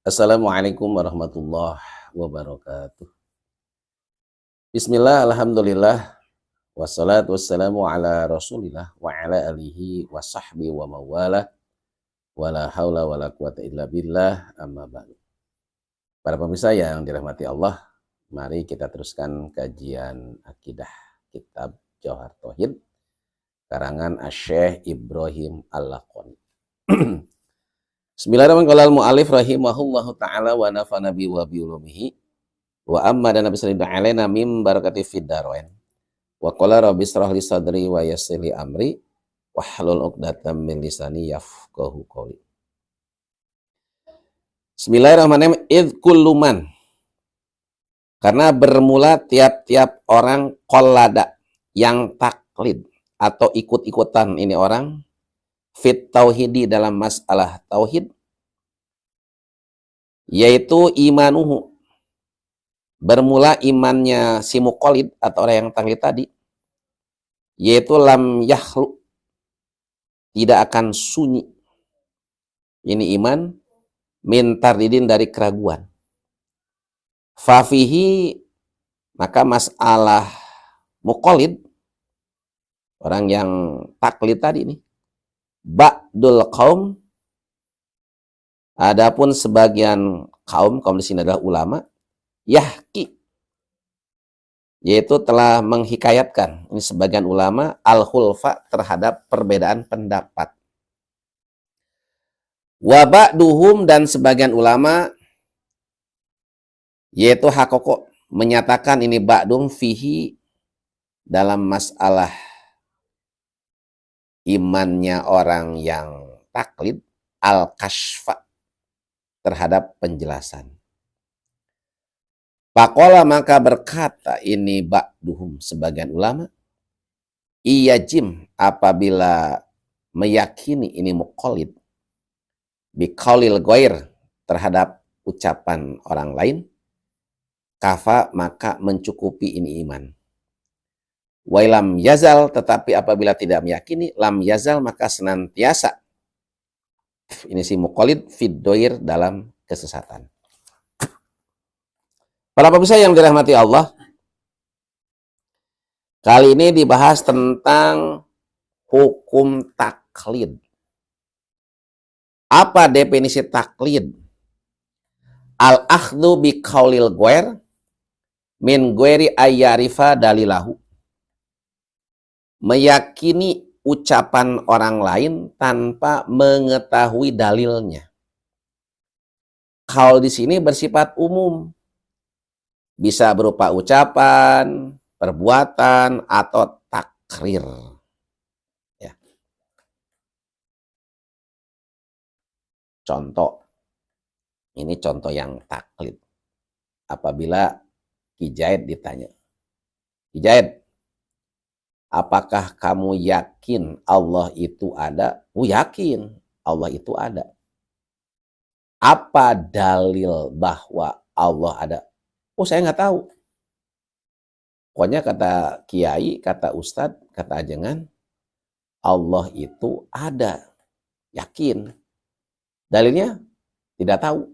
Assalamualaikum warahmatullahi wabarakatuh. Bismillah, alhamdulillah, wassalatu wassalamu ala rasulillah wa ala alihi wa sahbihi wa mawalah, wa la hawla wa la quwata illa billah, amma ba'du. Para pemirsa yang dirahmati Allah, mari kita teruskan kajian akidah kitab Jauhar Tauhid, karangan Asy-Syaikh Ibrahim Al-Laqani. Bismillahirrahmanirrahim. Mu'alif rahimahullahu ta'ala wa nafa'ana bi wa bi ulumihi. Wa amma dan nabi sallallahu alaihi wasallam mim barakati fid darwain. Wa qala rabbi israh li sadri wa yassir li amri wahlul 'uqdatam min lisani yafqahu qawli. Bismillahirrahmanirrahim. Id kullu man, karena bermula tiap-tiap orang qallada, yang taklid atau ikut-ikutan ini orang fit tauhidi, dalam masalah tauhid, yaitu imanuhu, bermula imannya si muqallid atau orang yang taklid tadi, yaitu lam yahlu, tidak akan sunyi ini iman, min tardidin, dari keraguan. Fafihi, maka masalah muqallid, orang yang taklid tadi ini, ba'dul qaum, adapun sebagian kaum di sini adalah ulama, yahki, yaitu telah menghikayatkan, ini sebagian ulama, al-khulfa, terhadap perbedaan pendapat. Wa ba'duhum, dan sebagian ulama, yaitu hakoko, menyatakan ini ba'dum fihi, dalam masalah imannya orang yang taklid, al-kashfa, terhadap penjelasan. Faqala, maka berkata ini ba'duhum, sebagian ulama, iyajim, apabila meyakini ini muqallid, biqaulil ghair, terhadap ucapan orang lain, kafa, maka mencukupi ini iman. Wa lam yazal, tetapi apabila tidak meyakini, lam yazal, maka senantiasa ini si muqallid fid doir, dalam kesesatan. Para pemirsa yang dirahmati Allah, kali ini dibahas tentang hukum taklid. Apa definisi taklid? Al-akhdhu bi qaulil ghair min ghairi ayyarifa dalilahu, meyakini ucapan orang lain tanpa mengetahui dalilnya. Qaul di sini bersifat umum, bisa berupa ucapan, perbuatan, atau takrir. Ya. Contoh, ini contoh yang taklid. Apabila Ki Jaid ditanya, Ki Jaid, apakah kamu yakin Allah itu ada? Yakin Allah itu ada. Apa dalil bahwa Allah ada? Saya nggak tahu. Pokoknya kata kiai, kata ustadz, kata ajengan, Allah itu ada. Yakin. Dalilnya tidak tahu.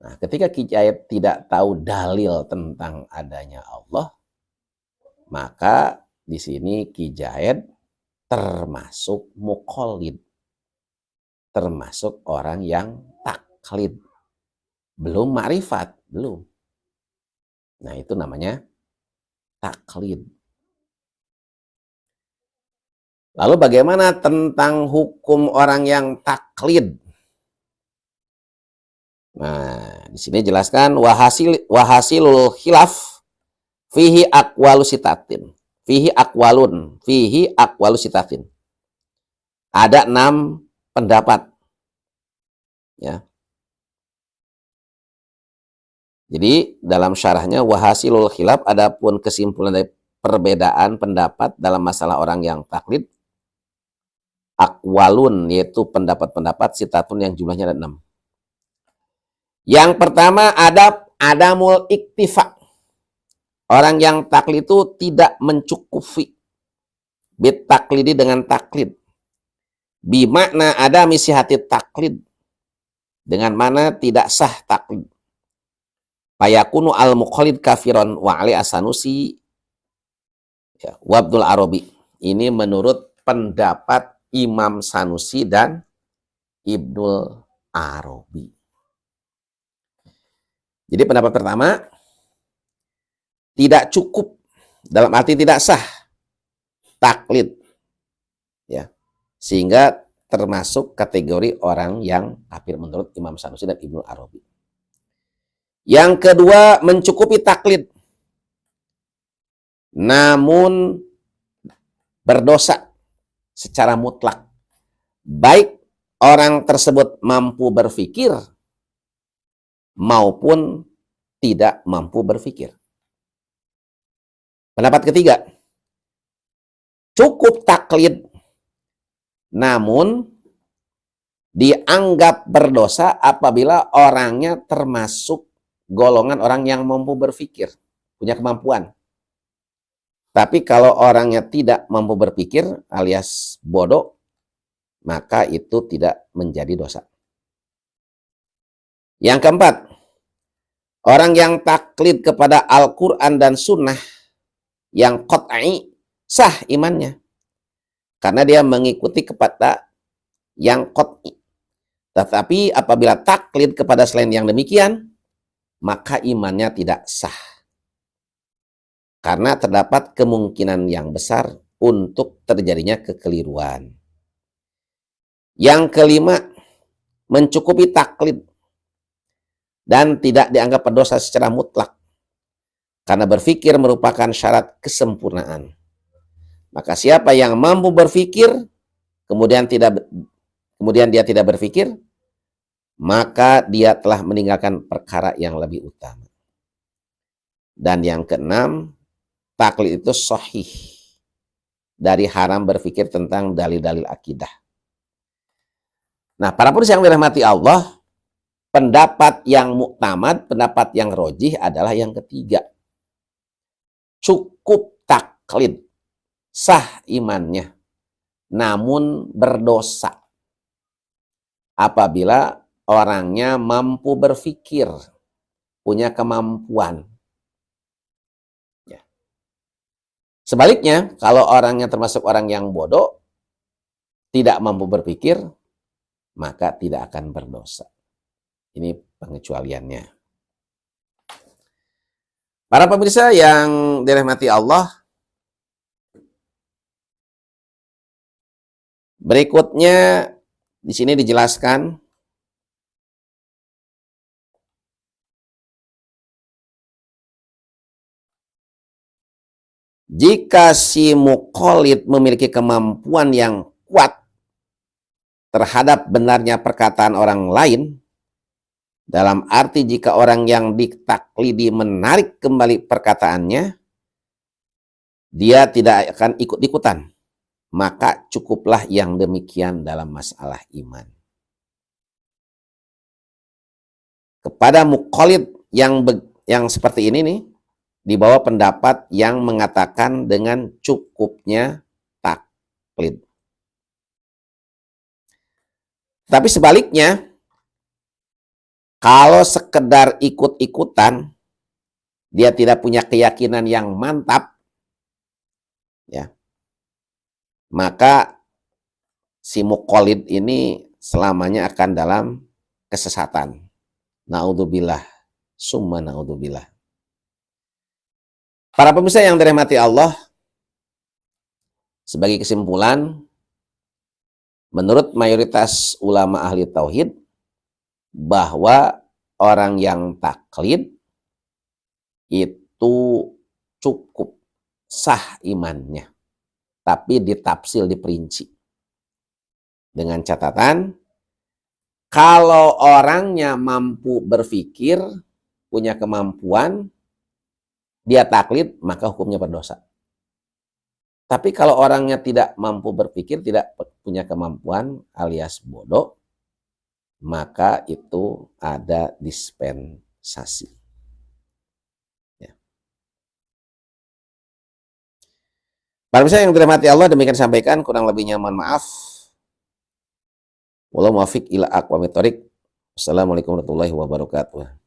Nah, ketika Ki Jaid tidak tahu dalil tentang adanya Allah, maka di sini Ki Jaid termasuk muqallid, termasuk orang yang taklid, belum ma'rifat, belum. Nah, itu namanya taklid. Lalu bagaimana tentang hukum orang yang taklid? Nah, di sini jelaskan wahasilul khilaf fihi aqwalu sitatin. Fihi aqwalu sitatin. Ada 6 pendapat. Ya. Jadi dalam syarahnya wahasilul khilaf, adapun kesimpulan dari perbedaan pendapat dalam masalah orang yang taklid, aqwalun, yaitu pendapat-pendapat sitatun yang jumlahnya ada 6. Yang pertama adamul iktifa. Orang yang taklid itu tidak mencukupi bit taklidi, dengan taklid. Bimakna ada misihati taklid, dengan mana tidak sah taklid. Fayakunu al-muqallid kafiron wa ali as-Sanusi ya, wa Abdul Arabi. Ini menurut pendapat Imam Sanusi dan Ibnul Arabi. Jadi pendapat pertama, tidak cukup, dalam arti tidak sah taklid, ya, sehingga termasuk kategori orang yang kafir menurut Imam Sanusi dan Ibnu Arabi. Yang kedua, mencukupi taklid, namun berdosa secara mutlak, baik orang tersebut mampu berpikir maupun tidak mampu berpikir. Pendapat ketiga, cukup taklid namun dianggap berdosa apabila orangnya termasuk golongan orang yang mampu berpikir, punya kemampuan. Tapi kalau orangnya tidak mampu berpikir alias bodoh, maka itu tidak menjadi dosa. Yang keempat, orang yang taklid kepada Al-Quran dan Sunnah yang qat'i sah imannya, karena dia mengikuti kepada yang qat'i. Tetapi apabila taklid kepada selain yang demikian, maka imannya tidak sah, karena terdapat kemungkinan yang besar untuk terjadinya kekeliruan. Yang kelima, mencukupi taklid dan tidak dianggap berdosa secara mutlak, karena berpikir merupakan syarat kesempurnaan. Maka siapa yang mampu berpikir, kemudian dia tidak berpikir, maka dia telah meninggalkan perkara yang lebih utama. Dan yang keenam, taklid itu sahih dari haram berpikir tentang dalil-dalil akidah. Nah, para pemirsa yang dirahmati Allah, pendapat yang muktamad, pendapat yang rojih adalah yang ketiga. Cukup taklid, sah imannya, namun berdosa apabila orangnya mampu berpikir, punya kemampuan. Ya. Sebaliknya, kalau orangnya termasuk orang yang bodoh, tidak mampu berpikir, maka tidak akan berdosa. Ini pengecualiannya. Para pemirsa yang dirahmati Allah, berikutnya di sini dijelaskan jika si muqallid memiliki kemampuan yang kuat terhadap benarnya perkataan orang lain, dalam arti jika orang yang ditaklidi menarik kembali perkataannya, dia tidak akan ikut-ikutan, maka cukuplah yang demikian dalam masalah iman. Kepada muqallid yang seperti ini nih, dibawa pendapat yang mengatakan dengan cukupnya taklid. Tapi sebaliknya, kalau sekedar ikut-ikutan, dia tidak punya keyakinan yang mantap, ya, maka si muqallid ini selamanya akan dalam kesesatan. Naudzubillah, summa naudzubillah. Para pemirsa yang dirahmati Allah, sebagai kesimpulan, menurut mayoritas ulama ahli tauhid, bahwa orang yang taklid itu cukup sah imannya, tapi ditafsil, diperinci. Dengan catatan, kalau orangnya mampu berpikir, punya kemampuan, dia taklid, maka hukumnya berdosa. Tapi kalau orangnya tidak mampu berpikir, tidak punya kemampuan alias bodoh, maka itu ada dispensasi. Ya. Para pemirsa yang dirahmati Allah, demikian sampaikan, kurang lebihnya mohon maaf. Wallahu muwaffiq ila aqwamit thoriq. Assalamualaikum warahmatullahi wabarakatuh.